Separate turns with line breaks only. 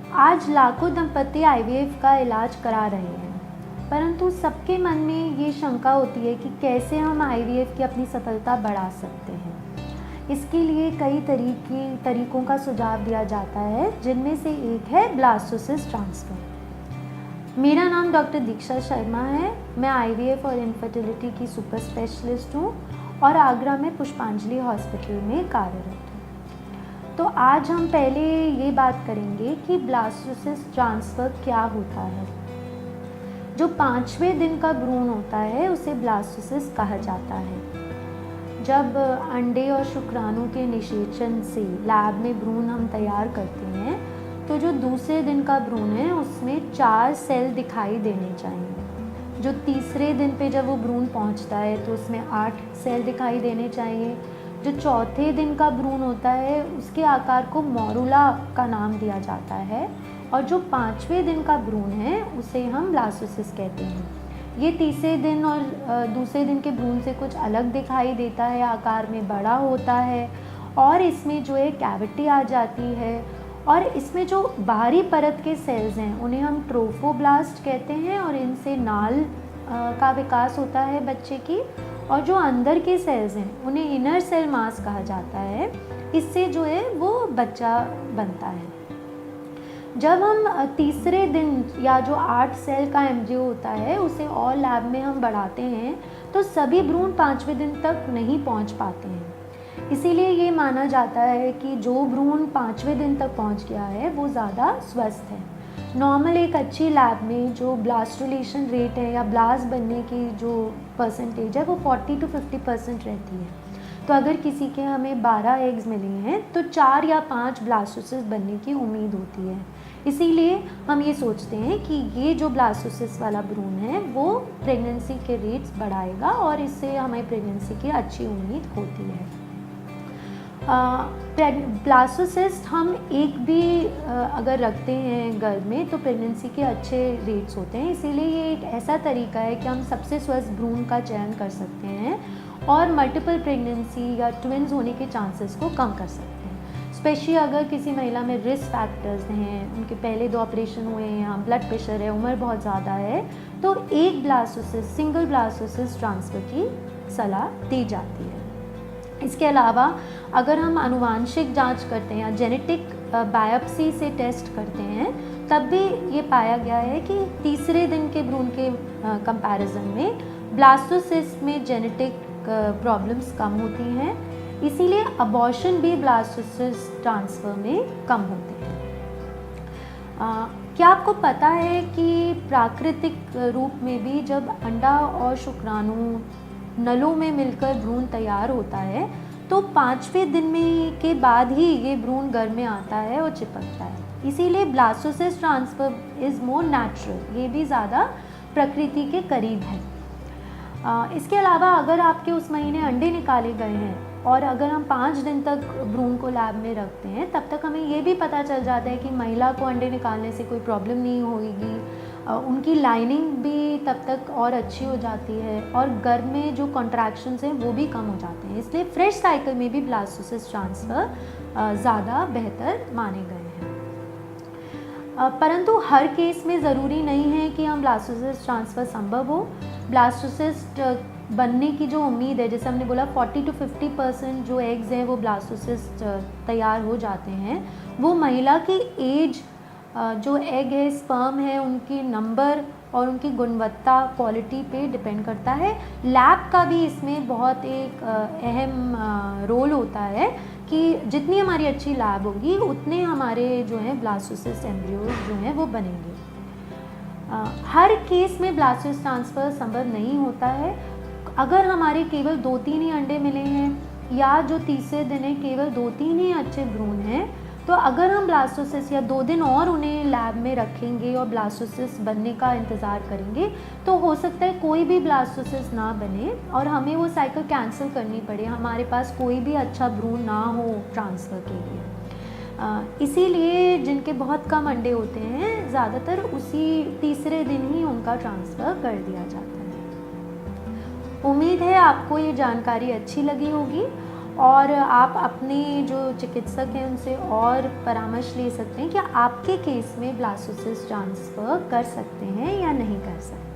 आज लाखों दंपति आईवीएफ का इलाज करा रहे हैं, परंतु सबके मन में ये शंका होती है कि कैसे हम आईवीएफ की अपनी सफलता बढ़ा सकते हैं। इसके लिए कई तरीकों का सुझाव दिया जाता है, जिनमें से एक है ब्लास्टोसिस्ट ट्रांसफ़र। मेरा नाम डॉक्टर दीक्षा शर्मा है। मैं आईवीएफ और इनफर्टिलिटी की सुपर स्पेशलिस्ट हूँ और आगरा में पुष्पांजलि हॉस्पिटल में कार्यरत हूँ। तो आज हम पहले ये बात करेंगे कि ब्लास्टोसिस्ट ट्रांसफ़र क्या होता है। जो 5वें दिन का भ्रूण होता है उसे ब्लास्टोसिस्ट कहा जाता है। जब अंडे और शुक्राणु के निषेचन से लैब में भ्रूण हम तैयार करते हैं तो जो दूसरे दिन का भ्रूण है उसमें 4 सेल दिखाई देने चाहिए। जो तीसरे दिन पे जब वो भ्रूण पहुंचता है तो उसमें 8 सेल दिखाई देने चाहिए। जो चौथे दिन का भ्रूण होता है उसके आकार को मोरुला का नाम दिया जाता है और जो 5वें दिन का भ्रूण है उसे हम ब्लास्टोसिस्ट कहते हैं। ये तीसरे दिन और दूसरे दिन के भ्रूण से कुछ अलग दिखाई देता है, आकार में बड़ा होता है और इसमें जो है कैविटी आ जाती है और इसमें जो बाहरी परत के सेल्स हैं उन्हें हम ट्रोफोब्लास्ट कहते हैं और इनसे नाल का विकास होता है बच्चे की। और जो अंदर के सेल्स हैं उन्हें इनर सेल मास कहा जाता है। इससे जो है वो बच्चा बनता है। जब हम तीसरे दिन या जो 8 सेल का एम्ब्रियो होता है उसे और लैब में हम बढ़ाते हैं तो सभी भ्रूण 5वें दिन तक नहीं पहुंच पाते हैं। इसीलिए ये माना जाता है कि जो भ्रूण 5वें दिन तक पहुंच गया है वो ज़्यादा स्वस्थ है। नॉर्मल एक अच्छी लैब में जो ब्लास्टुलेशन रेट है या ब्लास्ट बनने की जो परसेंटेज है वो 40 to 50% रहती है। तो अगर किसी के हमें 12 एग्स मिले हैं तो 4 या 5 ब्लास्टोसिस्ट बनने की उम्मीद होती है। इसीलिए हम ये सोचते हैं कि ये जो ब्लास्टोसिस्ट वाला भ्रूण है वो प्रेगनेंसी के रेट्स बढ़ाएगा और इससे हमें प्रेगनेंसी की अच्छी उम्मीद होती है। ब्लास्टोसिस्ट हम एक भी अगर रखते हैं गर्भ में तो प्रेगनेंसी के अच्छे रेट्स होते हैं। इसीलिए ये एक ऐसा तरीका है कि हम सबसे स्वस्थ भ्रूण का चयन कर सकते हैं और मल्टीपल प्रेगनेंसी या ट्विन्स होने के चांसेस को कम कर सकते हैं। स्पेशली अगर किसी महिला में रिस्क फैक्टर्स हैं, उनके पहले 2 ऑपरेशन हुए हैं या ब्लड प्रेशर है, उम्र बहुत ज़्यादा है, तो एक ब्लास्टोसिस्ट सिंगल ब्लास्टोसिस्ट ट्रांसफ़र की सलाह दी जाती है। इसके अलावा अगर हम आनुवांशिक जांच करते हैं या जेनेटिक बायोप्सी से टेस्ट करते हैं तब भी ये पाया गया है कि तीसरे दिन के भ्रूण के कंपैरिजन में ब्लास्टोसिस्ट में जेनेटिक प्रॉब्लम्स कम होती हैं। इसीलिए अबॉर्शन भी ब्लास्टोसिस्ट ट्रांसफ़र में कम होते हैं। क्या आपको पता है कि प्राकृतिक रूप में भी जब अंडा और शुक्राणु नलों में मिलकर भ्रूण तैयार होता है तो 5वें दिन में के बाद ही ये भ्रूण गर्भ में आता है और चिपकता है। इसीलिए blastocyst transfer is more natural, ये भी ज़्यादा प्रकृति के करीब है। इसके अलावा अगर आपके उस महीने अंडे निकाले गए हैं और अगर हम 5 दिन तक भ्रूण को लैब में रखते हैं तब तक हमें ये भी पता चल जाता है कि महिला को अंडे निकालने से कोई प्रॉब्लम नहीं होगी, उनकी लाइनिंग भी तब तक और अच्छी हो जाती है और गर्भ में जो कॉन्ट्रैक्शंस हैं वो भी कम हो जाते हैं। इसलिए फ्रेश साइकिल में भी ब्लास्टोसिस्ट ट्रांसफ़र ज़्यादा बेहतर माने गए हैं। परंतु हर केस में ज़रूरी नहीं है कि हम ब्लास्टोसिस्ट ट्रांसफ़र संभव हो। ब्लास्टोसिस्ट बनने की जो उम्मीद है, जैसे हमने बोला 40 to 50% जो एग्स हैं वो ब्लास्टोसिस्ट तैयार हो जाते हैं, वो महिला की एज, जो एग है, स्पर्म है, उनकी नंबर और उनकी गुणवत्ता, क्वालिटी पे डिपेंड करता है। लैब का भी इसमें बहुत एक अहम रोल होता है कि जितनी हमारी अच्छी लैब होगी उतने हमारे जो हैं ब्लास्टोसिस्ट एम्ब्रियोज जो हैं वो बनेंगे। हर केस में ब्लास्टोसिस्ट ट्रांसफ़र संभव नहीं होता है। अगर हमारे केवल 2-3 ही अंडे मिले हैं या जो तीसरे दिन है केवल 2-3 ही अच्छे भ्रूण हैं तो अगर हम ब्लास्टोसिस्ट या 2 दिन और उन्हें लैब में रखेंगे और ब्लास्टोसिस्ट बनने का इंतज़ार करेंगे तो हो सकता है कोई भी ब्लास्टोसिस्ट ना बने और हमें वो साइकिल कैंसिल करनी पड़े, हमारे पास कोई भी अच्छा भ्रूण ना हो ट्रांसफ़र के लिए। इसीलिए जिनके बहुत कम अंडे होते हैं ज़्यादातर उसी तीसरे दिन ही उनका ट्रांसफ़र कर दिया जाता है। उम्मीद है आपको ये जानकारी अच्छी लगी होगी और आप अपने जो चिकित्सक हैं उनसे और परामर्श ले सकते हैं कि आपके केस में ब्लास्टोसिस्ट ट्रांसफ़र कर सकते हैं या नहीं कर सकते।